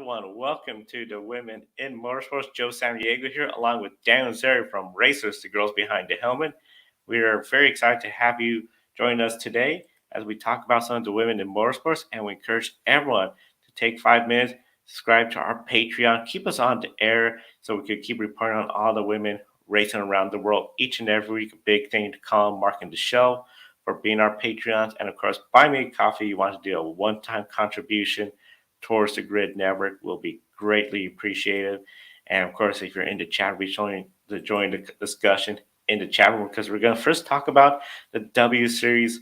everyone. Welcome to the Women in Motorsports. Joe Samdiego here, along with Daniel Zeri from Racers, the girls behind the helmet. We are very excited to have you join us today as we talk about some of the women in motorsports, and we encourage everyone to take 5 minutes, subscribe to our Patreon, keep us on the air so we could keep reporting on all the women racing around the world each and every week. A big thing to Colin marking the show for being our Patreons, and of course, buy me a coffee. You want to do a one-time contribution towards the Grid Network will be greatly appreciated. And of course, if you're in the chat, be join the discussion in the chat room, because we're going to first talk about the W Series.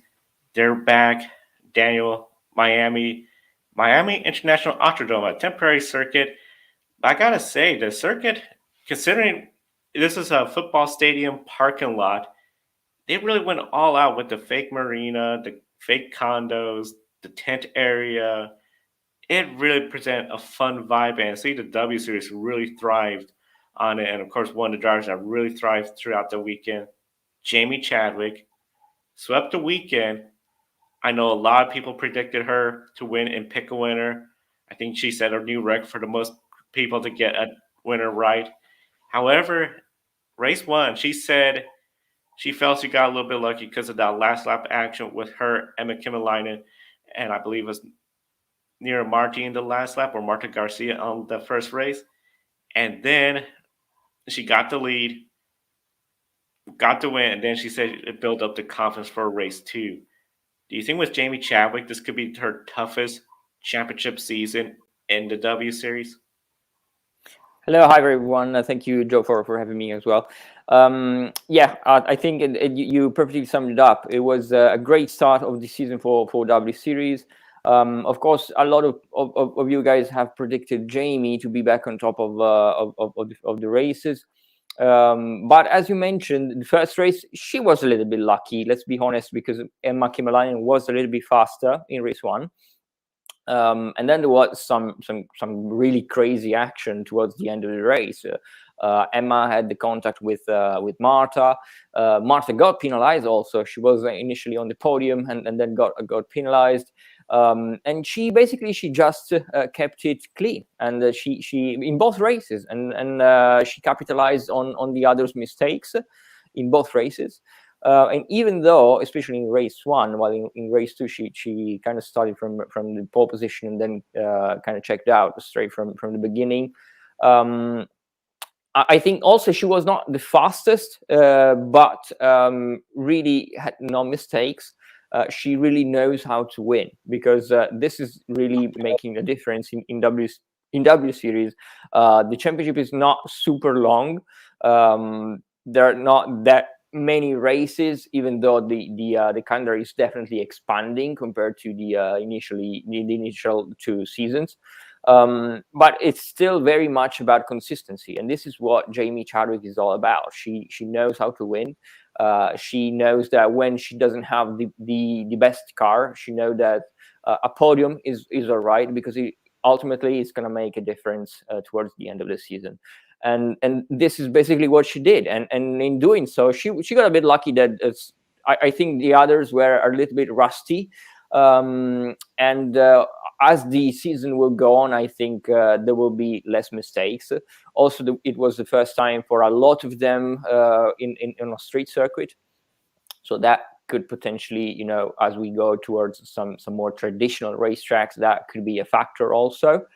They're back. Daniel, Miami International Autrodome, a temporary circuit. I gotta say, the circuit, considering this is a football stadium parking lot, they really went all out with the fake marina, the fake condos, the tent area. It really presented a fun vibe, and see the W Series really thrived on it. And of course, one of the drivers that really thrived throughout the weekend, Jamie Chadwick, swept the weekend. I know a lot of people predicted her to win and pick a winner. I think she set a new record for the most people to get a winner right. However, race one, she said she felt she got a little bit lucky because of that last lap action with her, Emma Kimmelainen, and I believe it was near Marty in the last lap, or Marta Garcia on the first race. And then she got the lead, got the win, and then she said it built up the confidence for race two. Do you think with Jamie Chadwick, this could be her toughest championship season in the W Series? Hello, hi everyone. Thank you, Joe, for having me as well. I think you perfectly summed it up. It was a great start of the season for W Series. Of course, a lot of you guys have predicted Jamie to be back on top of the races. But as you mentioned, the first race, she was a little bit lucky, let's be honest, because Emma Kimmelainen was a little bit faster in race one. And then there was some really crazy action towards the end of the race. Emma had the contact with Marta. Marta got penalized also. She was initially on the podium and then got penalized. And she just kept it clean, and she in both races, and she capitalized on the others' mistakes in both races. And even though, especially in race one, while in race two, she kind of started from the pole position and then kind of checked out straight from the beginning. I think also she was not the fastest, but really had no mistakes. She really knows how to win, because this is really making a difference in W Series. The championship is not super long. There are not that many races, even though the calendar is definitely expanding compared to the initial two seasons. But it's still very much about consistency, and this is what Jamie Chadwick is all about. She knows how to win. She knows that when she doesn't have the best car, she knows that a podium is all right, because ultimately it's going to make a difference towards the end of the season. And this is basically what she did, and in doing so, she got a bit lucky that I think the others were a little bit rusty. As the season will go on, I think there will be less mistakes. Also, it was the first time for a lot of them in a street circuit, so that could potentially, as we go towards some more traditional racetracks, that could be a factor also.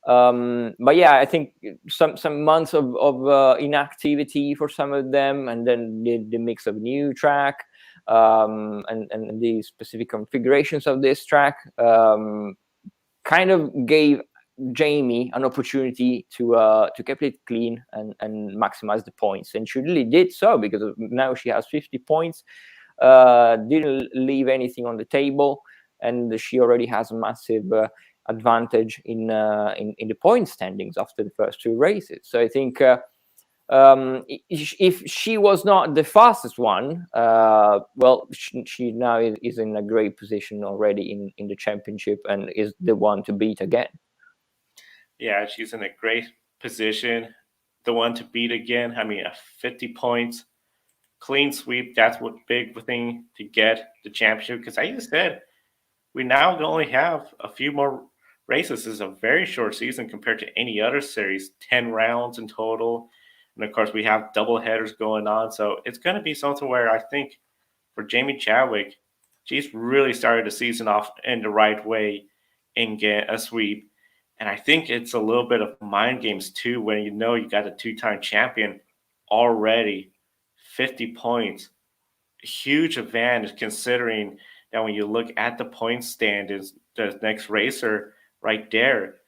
But yeah, I think some months of inactivity for some of them, and then the mix of new track and the specific configurations of this track kind of gave Jamie an opportunity to keep it clean and maximize the points, and she really did so, because now she has 50 points, didn't leave anything on the table, and she already has a massive advantage in the point standings after the first two races. So I think if she was not the fastest one, well, she now is in a great position already in the championship, and is the one to beat again. Yeah, she's in a great position, the one to beat again. I mean, 50 points, clean sweep. That's what big thing to get the championship. Because I just said we now only have a few more races is a very short season compared to any other series, 10 rounds in total. And of course, we have double headers going on. So it's going to be something where I think for Jamie Chadwick, she's really started the season off in the right way and get a sweep. And I think it's a little bit of mind games too when you know you got a two-time champion already, 50 points. Huge advantage considering that when you look at the point stand is the next racer right there,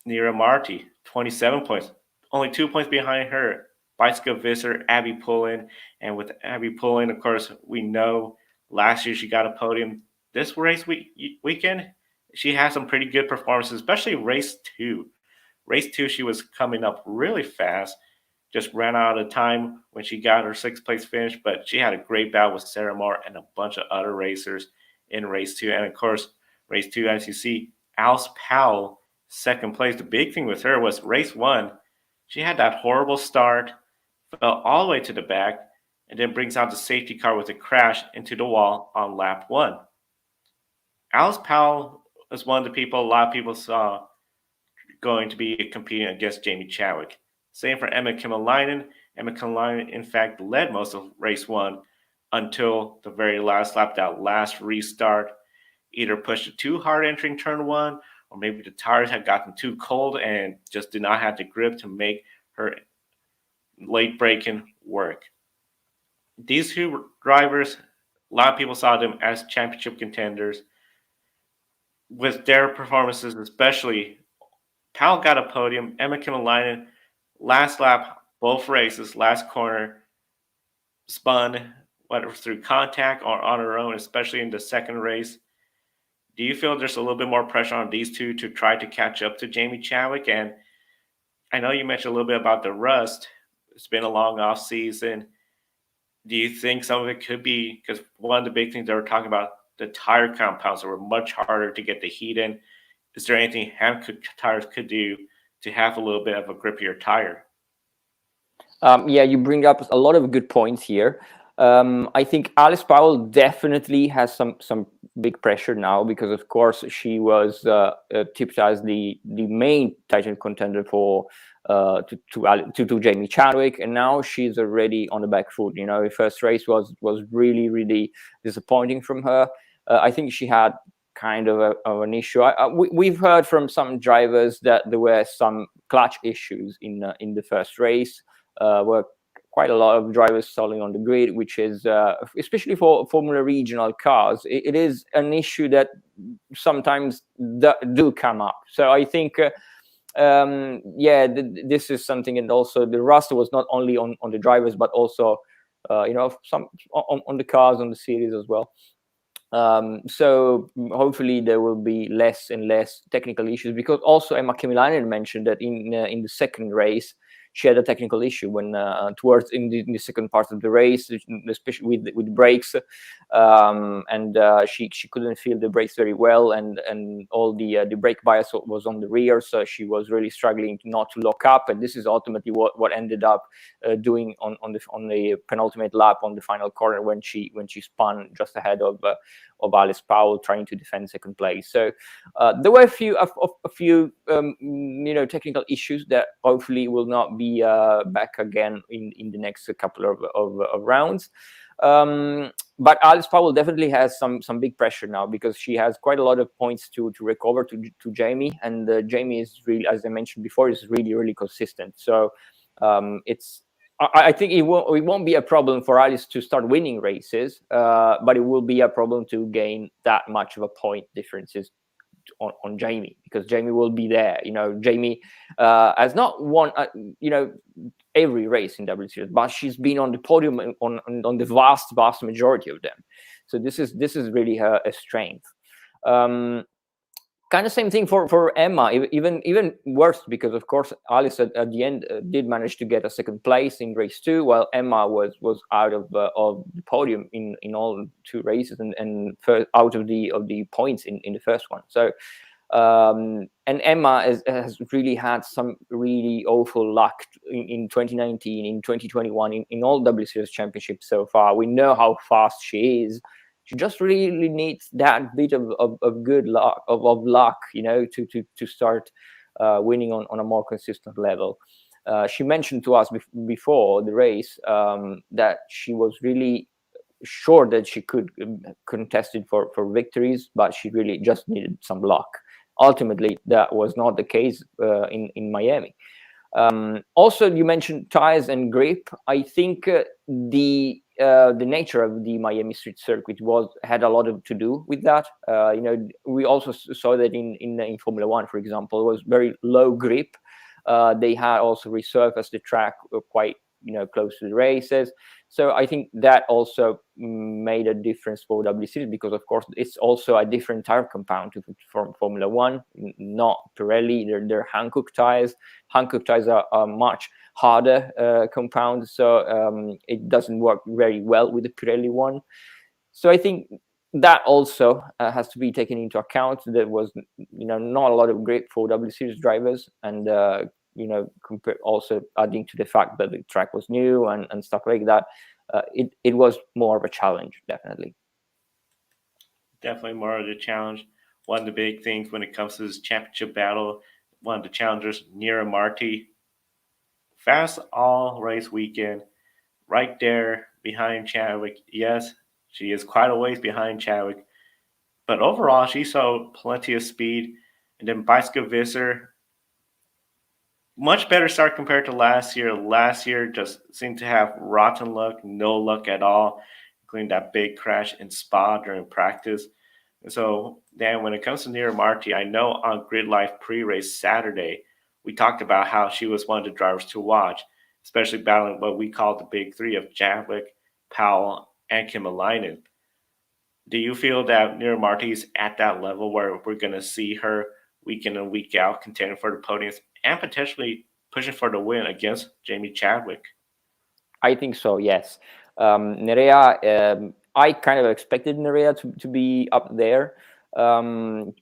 Nira Marti, 27 points. Only 2 points behind her. Bicycle visitor Abby Pullen. And with Abby Pullen, of course, we know last year she got a podium. This weekend, she had some pretty good performances, especially race two. Race two, she was coming up really fast. Just ran out of time when she got her sixth place finish, but she had a great battle with Sarah Moore and a bunch of other racers in race two. And of course, race two, as you see, Alice Powell, second place. The big thing with her was race one, she had that horrible start, fell all the way to the back, and then brings out the safety car with a crash into the wall on lap one. Alice Powell was one of the people a lot of people saw going to be competing against Jamie Chadwick. Same for Emma Kimalainen. Emma Kimalainen, in fact, led most of race one until the very last lap, that last restart. Either pushed it too hard entering turn one, or maybe the tires had gotten too cold and just did not have the grip to make her late braking work. These two drivers, a lot of people saw them as championship contenders. With their performances, especially, Powell got a podium. Emma Kimalainen, last lap, both races, last corner, spun, whether through contact or on her own, especially in the second race. Do you feel there's a little bit more pressure on these two to try to catch up to Jamie Chadwick? And I know you mentioned a little bit about the rust. It's been a long off season. Do you think some of it could be because one of the big things they were talking about, the tire compounds that were much harder to get the heat in? Is there anything tires could do to have a little bit of a grippier tire? Yeah, you bring up a lot of good points here. I think Alice Powell definitely has some big pressure now because, of course, she was tipped as the main title contender for to Jamie Chadwick, and now she's already on the back foot. You know, the first race was really disappointing from her. I think she had kind of an issue. We've heard from some drivers that there were some clutch issues in the first race. Where quite a lot of drivers stalling on the grid, which is especially for Formula Regional cars, it is an issue that sometimes do come up. So I think, this is something, and also the rust was not only on the drivers, but also some on the cars, on the series as well. So hopefully there will be less and less technical issues, because also Emma Kimalainen mentioned that in the second race she had a technical issue when towards in the second part of the race, especially with brakes, and she couldn't feel the brakes very well, and all the brake bias was on the rear, so she was really struggling not to lock up, and this is ultimately what ended up doing on the penultimate lap on the final corner when she spun just ahead of Alice Powell trying to defend second place. So there were a few technical issues that hopefully will not be back again in the next couple of rounds. But Alice Powell definitely has some big pressure now, because she has quite a lot of points to recover to Jamie, and Jamie is really, as I mentioned before, is really consistent. So I think it won't be a problem for Alice to start winning races, but it will be a problem to gain that much of a point differences on Jamie, because Jamie will be there. You know, Jamie has not won every race in W Series, but she's been on the podium on the vast majority of them. So this is really her strength. Kind of same thing for Emma, even worse, because of course Alice at the end did manage to get a second place in race two, while Emma was out of the podium in all two races, and out of the points in the first one. So and Emma has really had some really awful luck in 2019, in 2021, in all W Series championships so far. We know how fast she is. She just really needs that bit of good luck, of luck, to start winning on a more consistent level. She mentioned to us before the race that she was really sure that she could contest it for victories, but she really just needed some luck. Ultimately, that was not the case in Miami. Also, you mentioned tires and grip. I think the nature of the Miami street circuit had a lot to do with that. We also saw that in Formula One, for example, it was very low grip. They had also resurfaced the track quite close to the races. So I think that also made a difference for W Series, because of course it's also a different tire compound from Formula One, not Pirelli. They're Hankook tires. Hankook tires are much harder compound, so it doesn't work very well with the Pirelli one. So I think that also has to be taken into account. There was not a lot of grip for W Series drivers, and also adding to the fact that the track was new and stuff like that, it was more of a challenge, definitely. Definitely more of the challenge. One of the big things when it comes to this championship battle, one of the challengers, Nira Marti, fast all race weekend, right there behind Chadwick. Yes, she is quite a ways behind Chadwick, but overall she showed plenty of speed. And then Bicycle Visser, much better start compared to last year. Last year just seemed to have rotten luck, no luck at all, including that big crash in Spa during practice. And so, Dan, when it comes to Nira Marti, I know on Grid Life pre-race Saturday, we talked about how she was one of the drivers to watch, especially battling what we call the big three of Chadwick, Powell, and Kimalainen. Do you feel that Nira Marti is at that level where we're going to see her week in and week out contending for the podiums and potentially pushing for the win against Jamie Chadwick? I think so, yes. Nerea, I kind of expected Nerea to be up there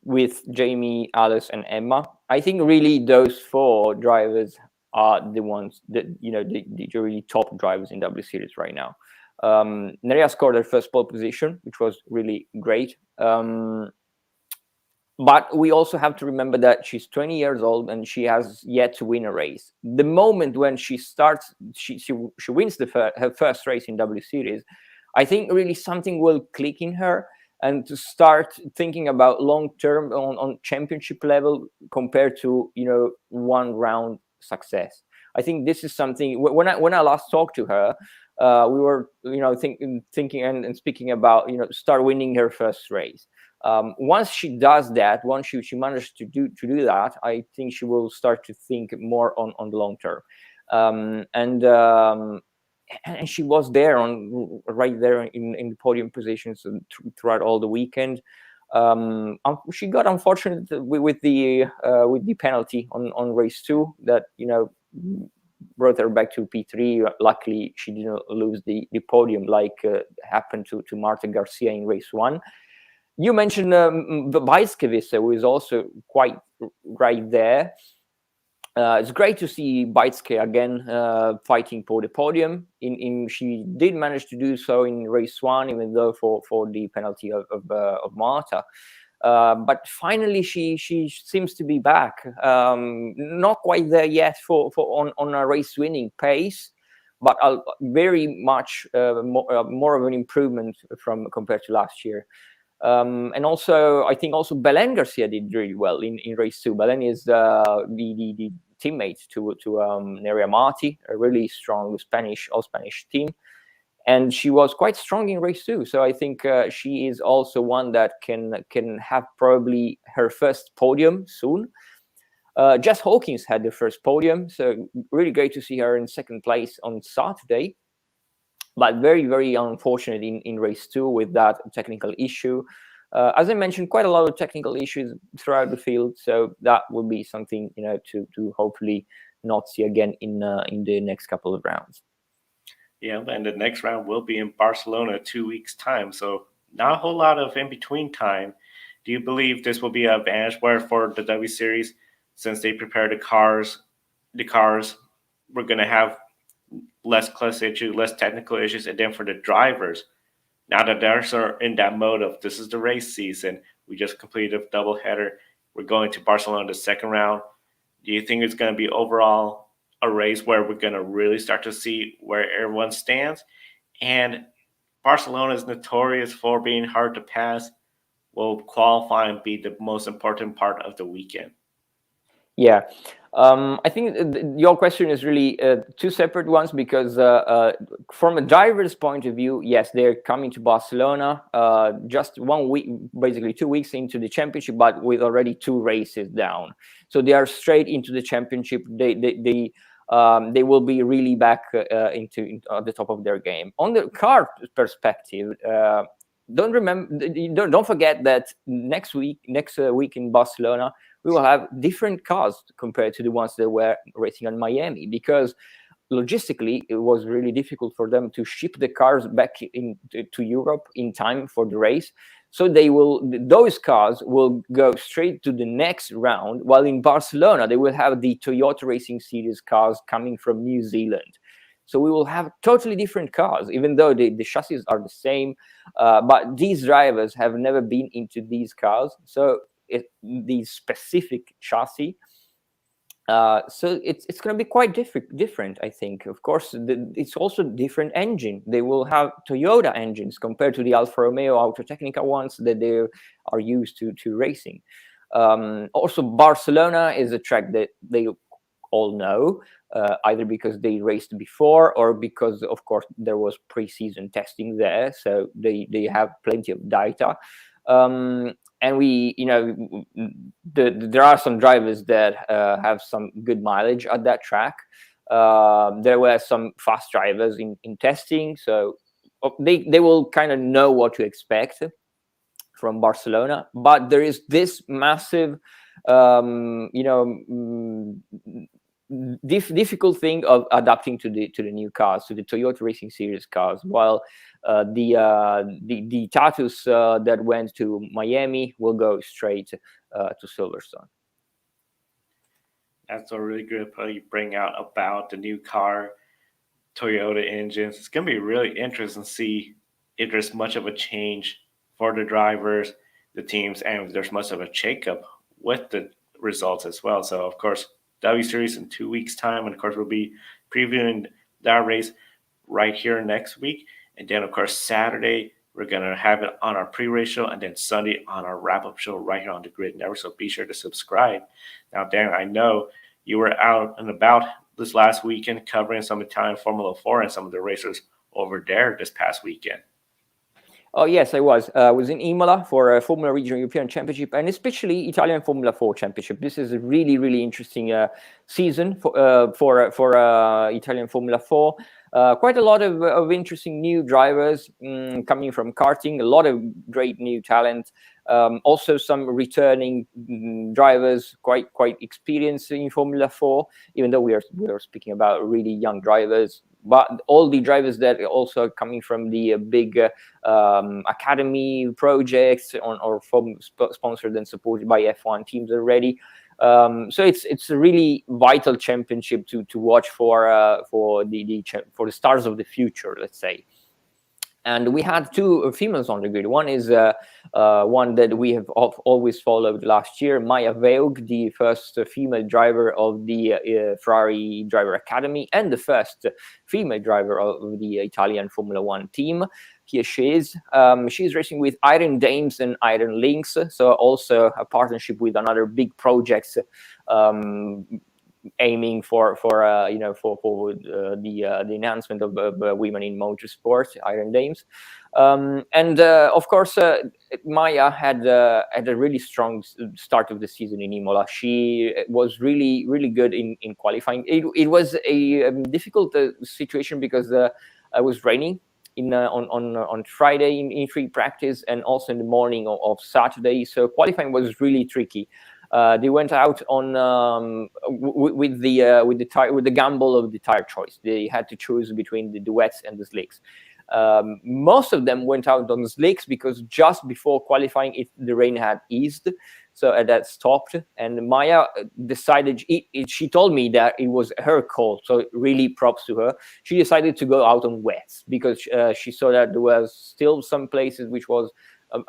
with Jamie, Alice, and Emma. I think really those four drivers are the ones that, the really top drivers in W Series right now. Nerea scored her first pole position, which was really great. But we also have to remember that she's 20 years old and she has yet to win a race. The moment when she starts, she wins her first race in W Series, I think really something will click in her, and to start thinking about long term on championship level compared to one round success. I think this is something. When I last talked to her, we were thinking and speaking about start winning her first race. Once she does that, once she manages to do that, I think she will start to think more on the long term. And she was there right there in the podium positions throughout all the weekend. She got unfortunate with the penalty on race 2 that brought her back to P3. Luckily, she didn't lose the podium like happened to Marta Garcia in race 1. You mentioned the Bajskevise, who is also quite right there. It's great to see Bajske again fighting for the podium. She did manage to do so in race 1, even though for the penalty of Marta. But finally, she seems to be back. Not quite there yet on a race winning pace, but very much more of an improvement compared to last year. And also, I think also Belen Garcia did really well in race 2. Belen is the teammate to Nerea Marti, a really strong all-Spanish team. And she was quite strong in race 2. So I think she is also one that can have probably her first podium soon. Jess Hawkins had the first podium. So really great to see her in second place on Saturday. But very, very unfortunate in race 2 with that technical issue. As I mentioned, quite a lot of technical issues throughout the field. So that will be something to hopefully not see again in the next couple of rounds. Yeah, and the next round will be in Barcelona 2 weeks' time. So not a whole lot of in-between time. Do you believe this will be an advantage for the W Series, since they prepare the cars? We're going to have less clutch issues, less technical issues, and then for the drivers, Now that they're in that mode of this is the race season, we just completed a doubleheader. We're going to Barcelona the second round. Do you think it's going to be overall a race where we're going to really start to see where everyone stands? And Barcelona is notorious for being hard to pass. Will qualifying be the most important part of the weekend? Yeah, I think your question is really two separate ones, because from a driver's point of view, yes, they're coming to Barcelona just 1 week, basically 2 weeks into the championship, but with already 2 races down. So they are straight into the championship. They will be really back into the top of their game. On the car perspective, don't forget that next week in Barcelona, we will have different cars compared to the ones that were racing on Miami, because logistically it was really difficult for them to ship the cars back to Europe in time for the race. So those cars will go straight to the next round, while in Barcelona they will have the Toyota Racing Series cars coming from New Zealand. So we will have totally different cars, even though the chassis are the same. But these drivers have never been into these cars, so these specific chassis. So it's going to be quite different, I think. Of course, it's also different engine. They will have Toyota engines compared to the Alfa Romeo Autotecnica ones that they are used to racing. Also, Barcelona is a track that they all know, either because they raced before or because, of course, there was pre-season testing there, so they have plenty of data. And there are some drivers that have some good mileage at that track. There were some fast drivers in testing, so they will kind of know what to expect from Barcelona. But there is this massive difficult thing of adapting to the new cars, to the Toyota Racing Series cars, while the Tatus that went to Miami will go straight to Silverstone. That's a really good point you bring out about the new car, Toyota engines. It's going to be really interesting to see if there's much of a change for the drivers, the teams, and if there's much of a shakeup with the results as well. So, of course, W Series in 2 weeks' time, and of course, we'll be previewing that race right here next week. And then, of course, Saturday, we're going to have it on our pre-race show, and then Sunday on our wrap-up show right here on the GRIDnet. So be sure to subscribe. Now, Dan, I know you were out and about this last weekend covering some Italian Formula 4 and some of the racers over there this past weekend. Oh, yes, I was. I was in Imola for a Formula Regional European Championship, and especially Italian Formula 4 Championship. This is a really, really interesting season for Italian Formula 4. Quite a lot of interesting new drivers coming from karting, a lot of great new talent. Also some returning drivers, quite experienced in Formula 4, even though we are speaking about really young drivers. But all the drivers that are also coming from the big academy projects or sponsored and supported by F1 teams already. So it's a really vital championship to watch for the stars of the future, let's say. And we had 2 females on the grid. One is one that we have always followed last year, Maja Veug, the first female driver of the Ferrari Driver Academy and the first female driver of the Italian Formula 1 team. Here she is. She's racing with Iron Dames and Iron Lynx, so also a partnership with another big projects aiming for the enhancement of women in motorsport, Iron Dames. And of course, Maja had a really strong start of the season in Imola. She was really, really good in qualifying. It was a difficult situation because it was raining on Friday in free practice and also in the morning of Saturday. So qualifying was really tricky. They went out on with the gamble of the tire choice. They had to choose between the wets and the slicks. Most of them went out on the slicks because just before qualifying, the rain had eased. So that stopped, and Maya decided. She told me that it was her call. So really, props to her. She decided to go out on wets because she saw that there was still some places which was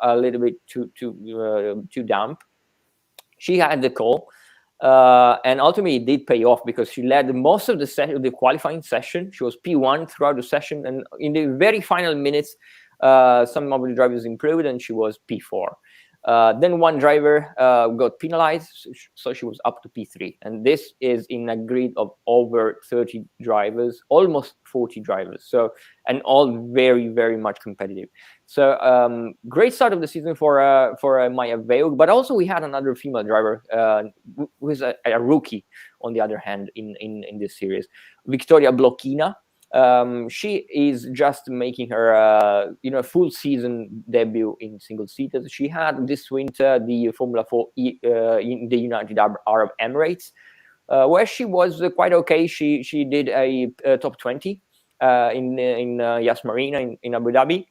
a little bit too damp. She had the call, and ultimately it did pay off because she led most of the qualifying session. She was P1 throughout the session, and in the very final minutes, some of the drivers improved, and she was P4. Then one driver got penalized, so she was up to P3. And this is in a grid of over 30 drivers, almost 40 drivers. So, and all very, very much competitive. So great start of the season for Maya Veug, but also we had another female driver who is a rookie, on the other hand, in this series, Victoria Blokina. She is just making her full season debut in single seaters. She had this winter the Formula 4 in the United Arab Emirates, where she was quite okay. She did a top 20 in Yas Marina in Abu Dhabi.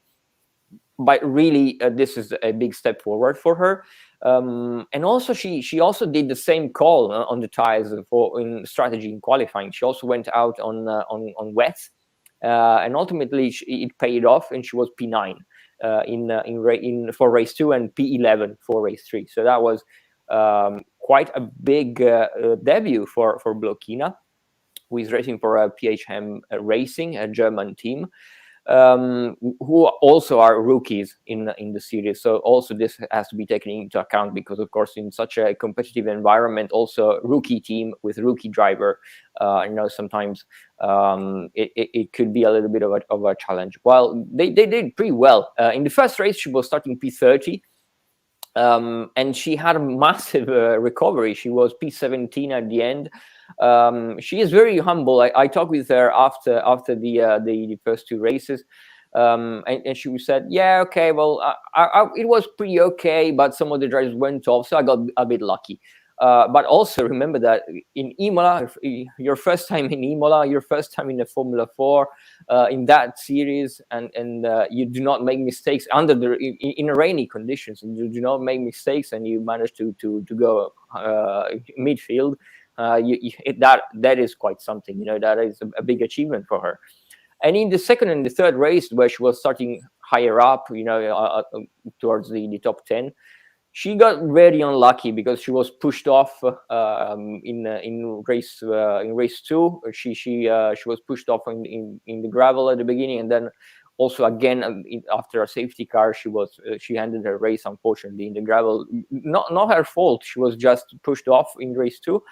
But really, this is a big step forward for her. And also, she also did the same call on the tires in strategy in qualifying. She also went out on wets, and ultimately it paid off, and she was P9 for race 2 and P11 for race 3. So that was quite a big debut for Blokina, who is racing for PHM Racing, a German team. Who also are rookies in the series. So also this has to be taken into account because, of course, in such a competitive environment, also rookie team with rookie driver, sometimes it could be a little bit of a challenge. Well, they did pretty well. In the first race, she was starting P30. And she had a massive recovery. She was P17 at the end. She is very humble. I talked with her after the first 2 races, and she said, "Yeah, okay, well, it was pretty okay, but some of the drivers went off, so I got a bit lucky." But also remember that in Imola, your first time in Imola, your first time in the Formula 4, in that series, and you do not make mistakes in rainy conditions, and you do not make mistakes, and you manage to go midfield. That is quite something. That is a big achievement for her. And in the second and the third race, where she was starting higher up, towards the top 10. She got very unlucky because she was pushed off in race 2. She was pushed off in the gravel at the beginning, and then also again after a safety car, she ended her race unfortunately in the gravel. Not her fault. She was just pushed off in race 2.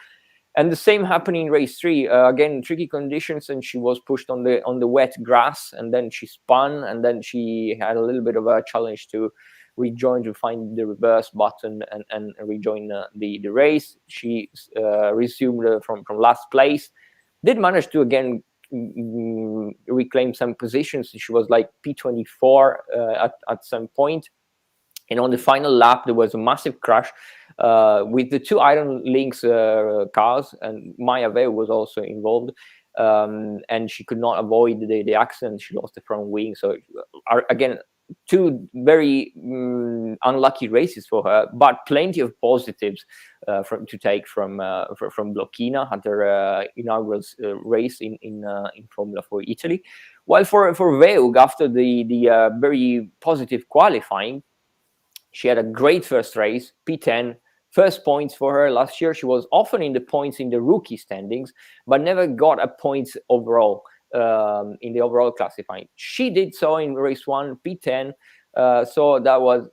And the same happened in race 3. Again, tricky conditions, and she was pushed on the wet grass, and then she spun, and then she had a little bit of a challenge to rejoin, to find the reverse button and rejoin the race. She resumed from last place. Did manage to again reclaim some positions. She was like P24 at some point. And on the final lap, there was a massive crash with the 2 Iron Lynx cars, and Maya Veug was also involved. And she could not avoid the accident. She lost the front wing. So again, 2 very unlucky races for her, but plenty of positives to take from Blokina at her inaugural race in Formula 4 Italy. While for Veug, after the very positive qualifying, she had a great first race, P10, first points for her. Last year, she was often in the points in the rookie standings, but never got a point overall in the overall classifying. She did so in race 1, P10. So that was,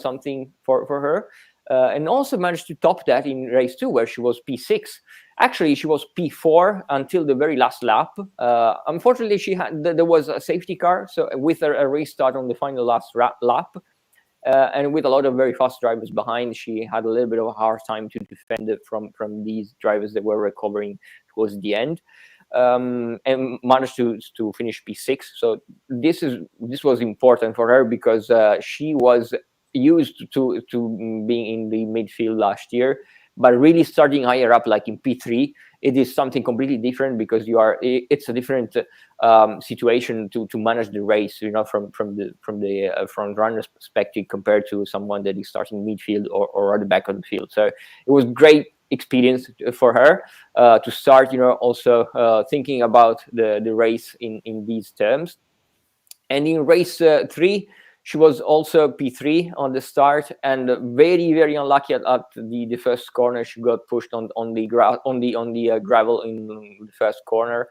something for her. And also managed to top that in race 2, where she was P6. Actually, she was P4 until the very last lap. Unfortunately, there was a safety car, so with a restart on the final last lap. And with a lot of very fast drivers behind, she had a little bit of a hard time to defend it from these drivers that were recovering towards the end, and managed to finish P6. So this was important for her because she was used to being in the midfield last year, but really starting higher up, like in P3, it is something completely different because it's a different situation to manage the race, from the front runner's perspective compared to someone that is starting midfield or at the back of the field. So it was great experience for her to start, also thinking about the race in these terms. And in race 3, she was also P3 on the start, and very, very unlucky at the first corner. She got pushed on the gravel in the first corner,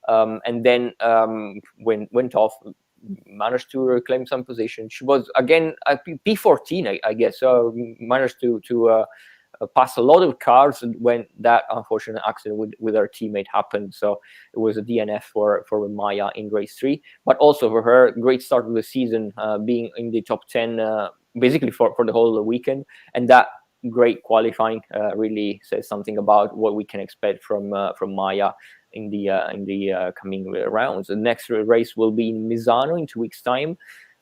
and then went off, managed to reclaim some position. She was again P14, I guess, so managed to pass a lot of cars when that unfortunate accident with her teammate happened. So it was a DNF for Maya in race 3, but also for her, great start of the season, being in the top 10 basically for the whole weekend. And that great qualifying really says something about what we can expect from Maya in the coming rounds. The next race will be in Misano in 2 weeks' time.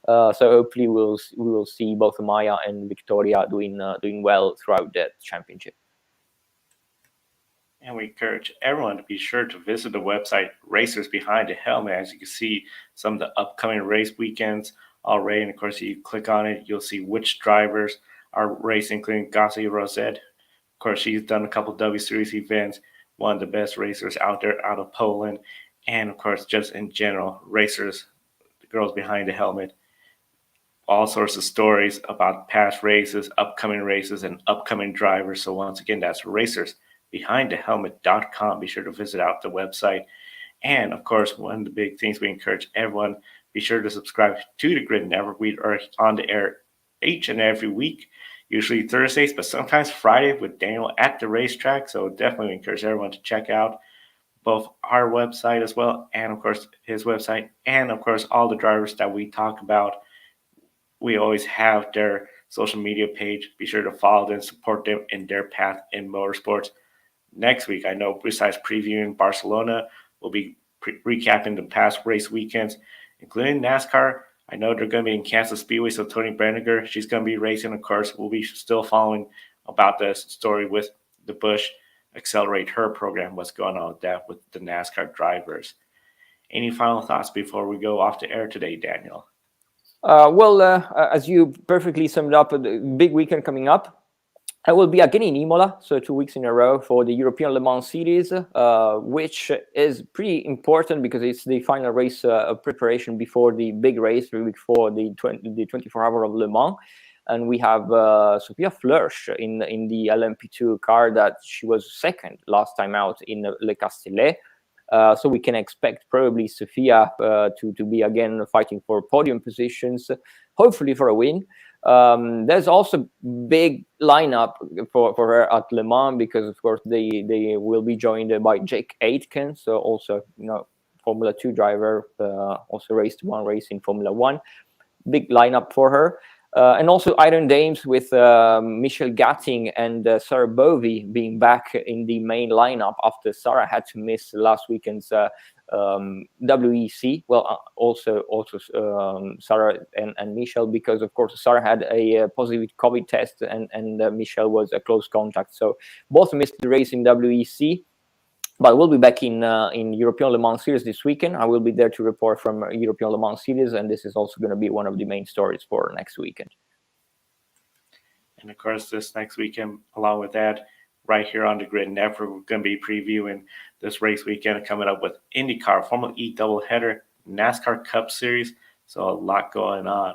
So hopefully we will see both Maya and Victoria doing well throughout the championship. And we encourage everyone to be sure to visit the website Racers Behind the Helmet. As you can see, some of the upcoming race weekends already. And of course, if you click on it, you'll see which drivers are racing, including Gasly Rosette. Of course, she's done a couple W Series events, one of the best racers out there out of Poland. And of course, just in general, racers, the girls behind the helmet. All sorts of stories about past races, upcoming races, and upcoming drivers. So once again, that's racersbehindthehelmet.com. Be sure to visit out the website. And of course, one of the big things we encourage everyone, be sure to subscribe to the Grid Network. We are on the air each and every week, usually Thursdays, but sometimes Friday with Daniel at the racetrack. So definitely encourage everyone to check out both our website as well, and of course his website, and of course all the drivers that we talk about. We always have their social media page. Be sure to follow them, support them in their path in motorsports. Next week, I know besides previewing Barcelona, we'll be recapping the past race weekends, including NASCAR. I know they're going to be in Kansas Speedway, so Tony Brenniger, she's going to be racing. Of course, we'll be still following about the story with the Busch Accelerate Her program, what's going on with that with the NASCAR drivers. Any final thoughts before we go off the air today, Daniel? As you perfectly summed up, the big weekend coming up. I will be again in Imola, so 2 weeks in a row for the European Le Mans Series, which is pretty important because it's the final race of preparation before the big race, before the 24 Hour of Le Mans. And we have Sophia Flörsch in the LMP2 car that she was second last time out in Le Castellet. So we can expect probably Sophia to be again fighting for podium positions, hopefully for a win. There's also big lineup for her at Le Mans because of course they will be joined by Jake Aitken, so also Formula 2 driver, also raced one race in Formula 1. Big lineup for her. And also Iron Dames with Michelle Gatting and Sarah Bovey being back in the main lineup after Sarah had to miss last weekend's WEC. Well, also Sarah and Michelle, because of course Sarah had a positive COVID test and Michelle was a close contact. So both missed the race in WEC. But we'll be back in European Le Mans Series this weekend. I will be there to report from European Le Mans Series, and this is also going to be one of the main stories for next weekend. And of course, this next weekend, along with that, right here on the Grid Network, we're going to be previewing this race weekend coming up with INDYCAR, Formula E doubleheader, NASCAR Cup Series. So a lot going on.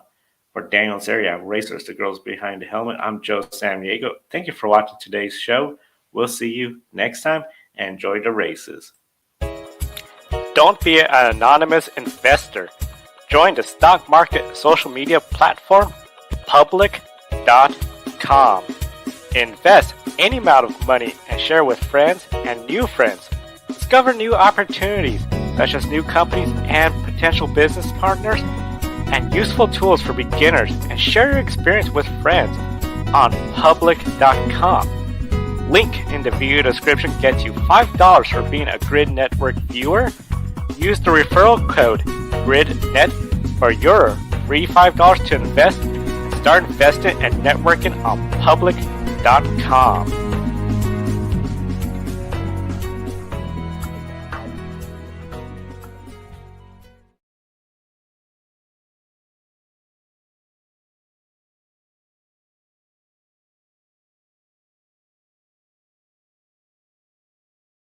For Daniel and Sarah, Racers, the girls behind the helmet, I'm Joe Samaniego. Thank you for watching today's show. We'll see you next time. Enjoy the races. Don't be an anonymous investor. Join the stock market social media platform, public.com. Invest any amount of money and share with friends and new friends. Discover new opportunities, such as new companies and potential business partners, and useful tools for beginners, and share your experience with friends on public.com. Link in the video description gets you $5 for being a Grid Network viewer. Use the referral code GRIDnet for your free $5 to invest and start investing and networking on public.com.